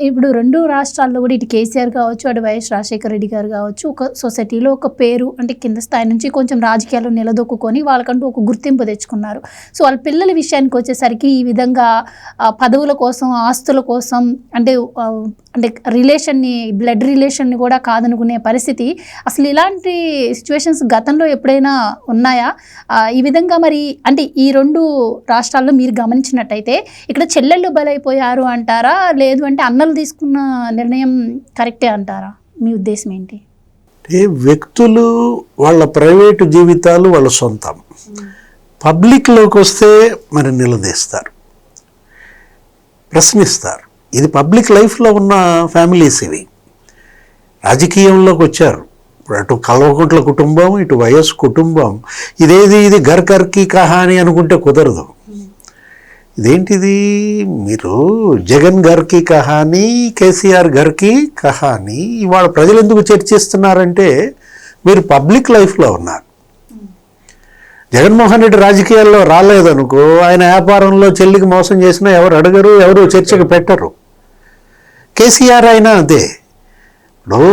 ఇప్పుడు 2 రాష్ట్రాల్లో కూడా ఇటు కేసీఆర్ కావచ్చు, అటు వైఎస్ రాజశేఖర రెడ్డి గారు కావచ్చు, ఒక సొసైటీలో ఒక పేరు అంటే కింద స్థాయి నుంచి కొంచెం రాజకీయాల్లో నిలదొక్కుని వాళ్ళకంటూ ఒక గుర్తింపు తెచ్చుకున్నారు. సో వాళ్ళ పిల్లల విషయానికి వచ్చేసరికి ఈ విధంగా పదవుల కోసం, ఆస్తుల కోసం అంటే రిలేషన్ని, బ్లడ్ రిలేషన్ని కూడా కాదనుకునే పరిస్థితి. అసలు ఇలాంటి సిచ్యువేషన్స్ గతంలో ఎప్పుడైనా ఉన్నాయా? ఈ విధంగా మరి అంటే ఈ 2 రాష్ట్రాల్లో మీరు గమనించినట్టయితే ఇక్కడ చెల్లెళ్ళు బలైపోయారు అంటారా, లేదు అంటే అన్నలు తీసుకున్న నిర్ణయం కరెక్టే అంటారా? మీ ఉద్దేశం ఏంటి? వ్యక్తులు వాళ్ళ ప్రైవేటు జీవితాలు వాళ్ళ సొంతం, పబ్లిక్లోకి వస్తే మరి నిలదీస్తారు, ప్రశ్నిస్తారు. ఇది పబ్లిక్ లైఫ్లో ఉన్న ఫ్యామిలీస్. ఇవి రాజకీయంలోకి వచ్చారు. ఇప్పుడు అటు కల్వకుంట్ల కుటుంబం, ఇటు వైఎస్ కుటుంబం. ఇది ఘర్ ఘర్కి కహాని అనుకుంటే కుదరదు. ఇదేంటిది? మీరు జగన్ గారికి కహాని, కేసీఆర్ గారికి కహాని ఇవాళ ప్రజలు ఎందుకు చర్చిస్తున్నారంటే మీరు పబ్లిక్ లైఫ్లో ఉన్నారు. జగన్మోహన్ రెడ్డి రాజకీయాల్లో రాలేదనుకో, ఆయన వ్యాపారంలో చెల్లికి మోసం చేసినా ఎవరు అడగరు, ఎవరు చర్చకు పెట్టరు. కేసీఆర్ అయినా అదే. ఇప్పుడు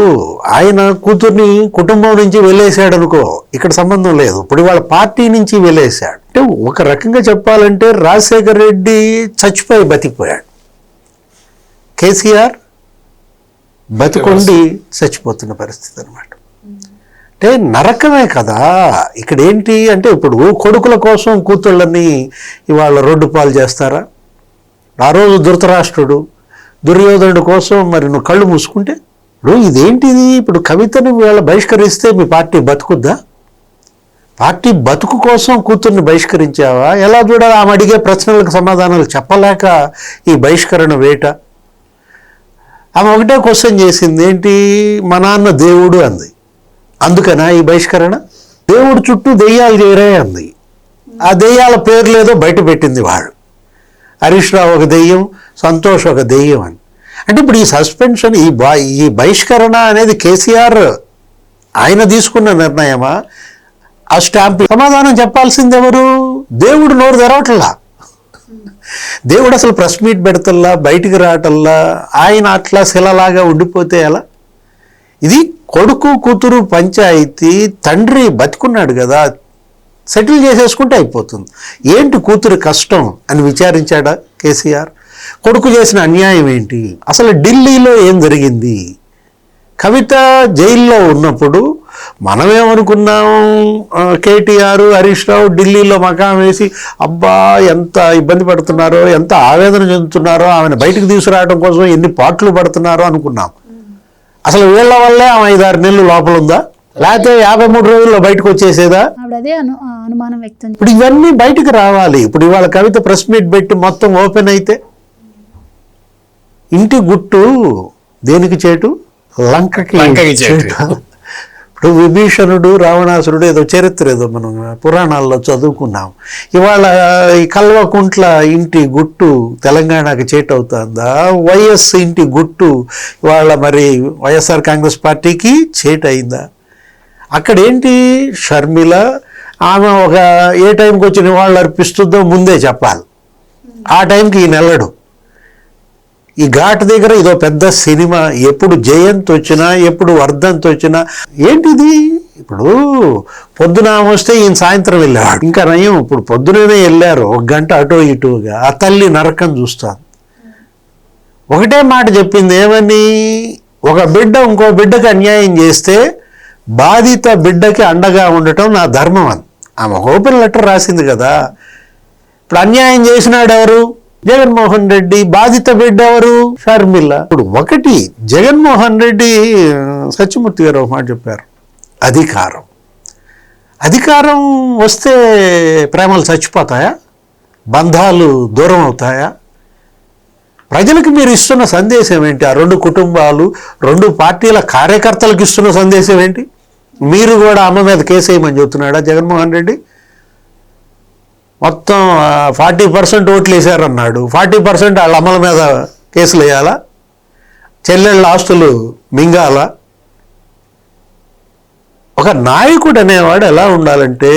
ఆయన కూతుర్ని కుటుంబం నుంచి వెళ్ళేశాడు అనుకో, ఇక్కడ సంబంధం లేదు. ఇప్పుడు వాళ్ళ పార్టీ నుంచి వెళ్ళేశాడు. అంటే ఒక రకంగా చెప్పాలంటే రాజశేఖర రెడ్డి చచ్చిపోయి బతికిపోయాడు, కేసీఆర్ బతికొండి చచ్చిపోతున్న పరిస్థితి అనమాట. అంటే నరకమే కదా. ఇక్కడ ఏంటి అంటే ఇప్పుడు కొడుకుల కోసం కూతుళ్ళని ఇవాళ రోడ్డు పాలు చేస్తారా? ఆ రోజు ధృతరాష్ట్రుడు, దుర్యోధనుడు కోసం మరి నువ్వు కళ్ళు మూసుకుంటే ఇప్పుడు ఇదేంటిది? ఇప్పుడు కవితను వీళ్ళ బహిష్కరిస్తే మీ పార్టీ బతుకుద్దా? పార్టీ బతుకు కోసం కూతుర్ని బహిష్కరించావా? ఎలా చూడాలి? ఆమె అడిగే ప్రశ్నలకు సమాధానాలు చెప్పలేక ఈ బహిష్కరణ వేట. ఆమె ఒకటే క్వశ్చన్ చేసింది, ఏంటి? మా నాన్న దేవుడు అంది. అందుకనా ఈ బహిష్కరణ? దేవుడు చుట్టూ దెయ్యాలు చేరే అంది. ఆ దెయ్యాల పేర్లేదో బయట పెట్టింది వాళ్ళు. హరీష్ రావు ఒక దెయ్యం, సంతోష్ ఒక దెయ్యం అని. అంటే ఇప్పుడు ఈ సస్పెన్షన్, ఈ బహిష్కరణ అనేది కేసీఆర్ ఆయన తీసుకున్న నిర్ణయమా? ఆ స్టాంప్ సమాధానం చెప్పాల్సింది ఎవరు? దేవుడు నోరు తెరవట్లా. దేవుడు అసలు ప్రెస్ మీట్ పెడతల్లా, బయటికి రావటల్లా. ఆయన అట్లా శిలలాగా ఉండిపోతే ఎలా? ఇది కొడుకు కూతురు పంచాయతీ. తండ్రి బతుకున్నాడు కదా, సెటిల్ చేసేసుకుంటే అయిపోతుంది. ఏంటి కూతురు కష్టం అని విచారించాడా కేసీఆర్? కొడుకు చేసిన అన్యాయం ఏంటి? అసలు ఢిల్లీలో ఏం జరిగింది? కవిత జైల్లో ఉన్నప్పుడు మనమేమనుకున్నాం, కేటీఆర్, హరీష్ రావు ఢిల్లీలో మకాం వేసి అబ్బా ఎంత ఇబ్బంది పడుతున్నారో, ఎంత ఆవేదన చెందుతున్నారో, ఆమెను బయటకు తీసుకురావడం కోసం ఎన్ని పాటలు పడుతున్నారో అనుకున్నాం. అసలు వీళ్ళ వల్లే ఆమె 5-6 నెలలు లోపల ఉందా, లేకపోతే 53 రోజుల్లో బయటకు వచ్చేసేదా? అనుమానం వ్యక్తం. ఇప్పుడు ఇవన్నీ బయటకు రావాలి. ఇప్పుడు ఇవాళ కవిత ప్రెస్ మీట్ పెట్టి మొత్తం ఓపెన్ అయితే ఇంటి గుట్టు దేనికి చేటు, లంకకి చేటు. ఇప్పుడు విభీషణుడు, రావణాసురుడు ఏదో చరిత్ర ఏదో మనం పురాణాల్లో చదువుకున్నాం. ఇవాళ ఈ కల్వకుంట్ల ఇంటి గుట్టు తెలంగాణకి చేటు అవుతుందా? వైఎస్ ఇంటి గుట్టు ఇవాళ మరి వైఎస్ఆర్ కాంగ్రెస్ పార్టీకి చేటు అయిందా? అక్కడేంటి షర్మిల, ఆమె ఒక ఏ టైంకి వచ్చి నివాళులు అర్పిస్తుందో ముందే చెప్పాలి. ఆ టైంకి ఈయన వెళ్ళడు. ఈ ఘాట్ దగ్గర ఇదో పెద్ద సినిమా. ఎప్పుడు జయంత్ వచ్చినా, ఎప్పుడు వర్ధంత్ వచ్చినా ఏంటిది? ఇప్పుడు పొద్దున వస్తే ఈయన సాయంత్రం వెళ్ళాడు. ఇంకా నయం, ఇప్పుడు పొద్దుననే వెళ్ళారు, 1 గంట అటో ఇటుగా. ఆ తల్లి నరకం చూస్తాను. ఒకటే మాట చెప్పింది, ఏమని? ఒక బిడ్డ ఇంకో బిడ్డకి అన్యాయం చేస్తే బాధిత బిడ్డకి అండగా ఉండటం నా ధర్మం అని ఆమె ఓపెన్ లెటర్ రాసింది కదా. ఇప్పుడు అన్యాయం చేసినాడు ఎవరు? జగన్మోహన్ రెడ్డి. బాధిత బిడ్డ ఎవరు? షర్మిల. ఇప్పుడు ఒకటి జగన్మోహన్ రెడ్డి, సత్యమూర్తి గారు ఒక మాట చెప్పారు, అధికారం వస్తే ప్రేమలు చచ్చిపోతాయా? బంధాలు దూరం అవుతాయా? ప్రజలకు మీరు ఇస్తున్న సందేశం ఏంటి? ఆ 2 కుటుంబాలు, 2 పార్టీల కార్యకర్తలకు ఇస్తున్న సందేశం ఏంటి? మీరు కూడా అమ్మ మీద కేసు వేయమని చెబుతున్నాడా జగన్మోహన్ రెడ్డి? మొత్తం 40% ఓట్లు వేశారన్నాడు. 40% వాళ్ళ అమ్మల మీద కేసులు వేయాలా? చెల్లెళ్ళ ఆస్తులు మింగాలా? ఒక నాయకుడు అనేవాడు ఎలా ఉండాలంటే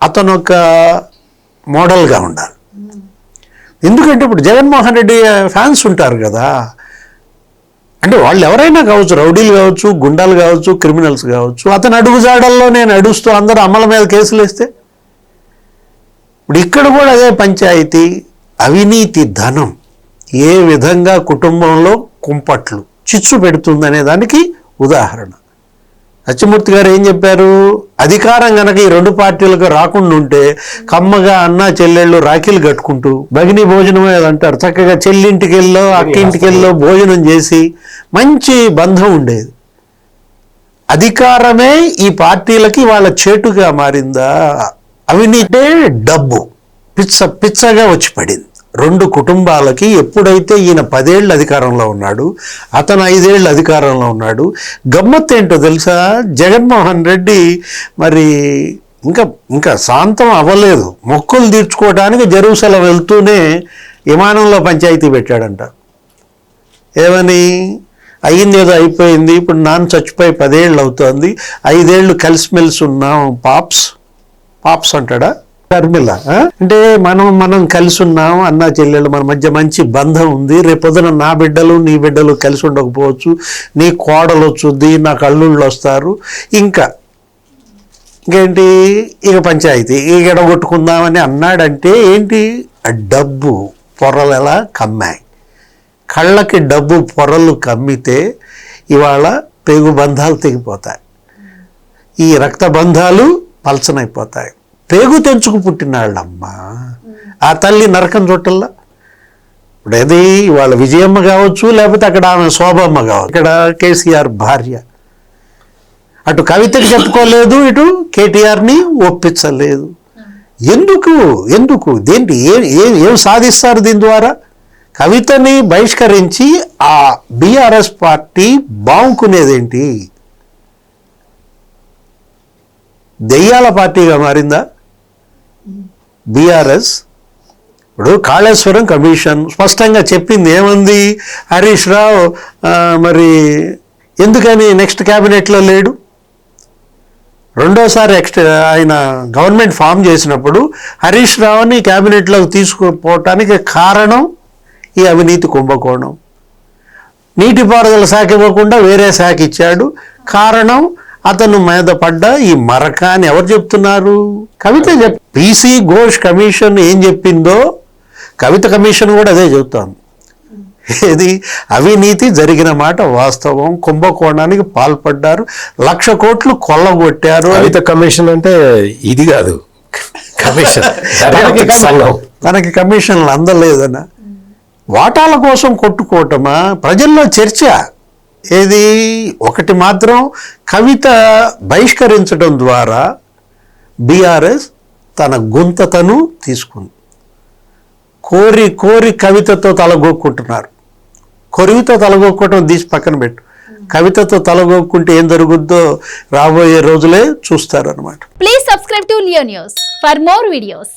అతను ఒక మోడల్గా ఉండాలి. ఎందుకంటే ఇప్పుడు జగన్మోహన్ రెడ్డి ఫ్యాన్స్ ఉంటారు కదా, అంటే వాళ్ళు ఎవరైనా కావచ్చు, రౌడీలు కావచ్చు, గుండాలు కావచ్చు, క్రిమినల్స్ కావచ్చు. అతను అడుగుజాడల్లో నేను నడుస్తూ అందరూ అమ్మల మీద కేసులు వేస్తే ఇప్పుడు ఇక్కడ కూడా అదే పంచాయతీ. అవినీతి ధనం ఏ విధంగా కుటుంబంలో కుంపట్లు చిచ్చు పెడుతుందనే దానికి ఉదాహరణ. సత్యమూర్తి గారు ఏం చెప్పారు? అధికారం గనక ఈ రెండు పార్టీలకు రాకుండా ఉంటే కమ్మగా అన్న చెల్లెళ్ళు రాఖీలు కట్టుకుంటూ భగిని భోజనం అంటారు, చక్కగా చెల్లింటికి వెళ్ళో అక్కింటికి వెళ్ళో భోజనం చేసి మంచి బంధం ఉండేది. అధికారమే ఈ పార్టీలకి వాళ్ళ చేటుగా మారిందా? అవినీతే డబ్బు పిచ్చగా వచ్చి పడింది రెండు కుటుంబాలకి. ఎప్పుడైతే ఈయన 10 ఏళ్ళు అధికారంలో ఉన్నాడు, అతను 5 ఏళ్ళు అధికారంలో ఉన్నాడు. గమ్మత్తు ఏంటో తెలుసా? జగన్మోహన్ రెడ్డి మరి ఇంకా శాంతం అవ్వలేదు. మొక్కులు తీర్చుకోవడానికి జెరూసలం వెళ్తూనే విమానంలో పంచాయతీ పెట్టాడంట. ఏమని? అయ్యింది ఏదో అయిపోయింది, ఇప్పుడు నాన్న చచ్చిపోయి 10 ఏళ్ళు అవుతోంది, 5 ఏళ్ళు కలిసిమెలిసి ఉన్నాం పాప్స్ అంటాడా షర్మిల. అంటే మనం కలిసి ఉన్నాం, అన్నా చెల్లెళ్ళు మన మధ్య మంచి బంధం ఉంది. రేపొద్దున నా బిడ్డలు నీ బిడ్డలు కలిసి ఉండకపోవచ్చు, నీ కోడలు వచ్చుద్ది, నా కళ్ళుళ్ళు వస్తారు, ఇంకేంటి ఇక పంచాయతీ ఎడగొట్టుకుందామని అన్నాడంటే ఏంటి? డబ్బు పొరలు ఎలా కమ్మాయి. కళ్ళకి డబ్బు పొరలు కమ్మితే ఇవాళ పేగు బంధాలు తెగిపోతాయి, ఈ రక్త బంధాలు పలచనైపోతాయి. పేగు తెంచుకు పుట్టినాళ్ళమ్మ ఆ తల్లి నరకం చుట్టల్లా. ఇప్పుడు ఏది వాళ్ళ విజయమ్మ కావచ్చు, లేకపోతే అక్కడ ఆమె శోభమ్మ కావచ్చు, ఇక్కడ కేసీఆర్ భార్య. అటు కవితకి చెప్పుకోలేదు, ఇటు కేటీఆర్ని ఒప్పించలేదు. ఎందుకు దేంటి ఏం సాధిస్తారు దీని ద్వారా? కవితని బహిష్కరించి ఆ బీఆర్ఎస్ పార్టీ బావుకునేదేంటి? దెయ్యాల పార్టీగా మారిందా బీఆర్ఎస్? ఇప్పుడు కాళేశ్వరం కమిషన్ స్పష్టంగా చెప్పింది. ఏమంది? హరీష్ రావు మరి ఎందుకని నెక్స్ట్ క్యాబినెట్లో లేడు? రెండోసారి ఆయన గవర్నమెంట్ ఫామ్ చేసినప్పుడు హరీష్ రావుని క్యాబినెట్లోకి తీసుకుపోవటానికి కారణం ఈ అవినీతి కుంభకోణం. నీటిపారుదల శాఖ ఇవ్వకుండా వేరే శాఖ ఇచ్చాడు. కారణం అతను మీద పడ్డ ఈ మరక అని ఎవరు చెప్తున్నారు? కవిత పీసీ ఘోష్ కమిషన్ ఏం చెప్పిందో కవిత కమిషన్ కూడా అదే చెప్తాను. ఏది? అవినీతి జరిగిన మాట వాస్తవం, కుంభకోణానికి పాల్పడ్డారు, 1,00,000 కోట్లు కొల్లగొట్టారు. కవిత కమిషన్ అంటే ఇది కాదు, కమిషన్ తనకి కమిషన్లు అందలేదన్న వాటాల కోసం కొట్టుకోవటమా? ప్రజల్లో చర్చ ఏది? ఒకటి మాత్రం కవిత బహిష్కరించడం ద్వారా బీఆర్ఎస్ తన గుంతతను తీసుకుంది. కోరి కవితతో తలగొక్కుంటున్నారు. కొరివితో తలగొక్కటం తీసి పక్కన పెట్టు, కవితతో తలగొక్కుంటే ఏం జరుగుద్దో రాబోయే రోజులే చూస్తారన్నమాట. Please subscribe to Leo news for more videos.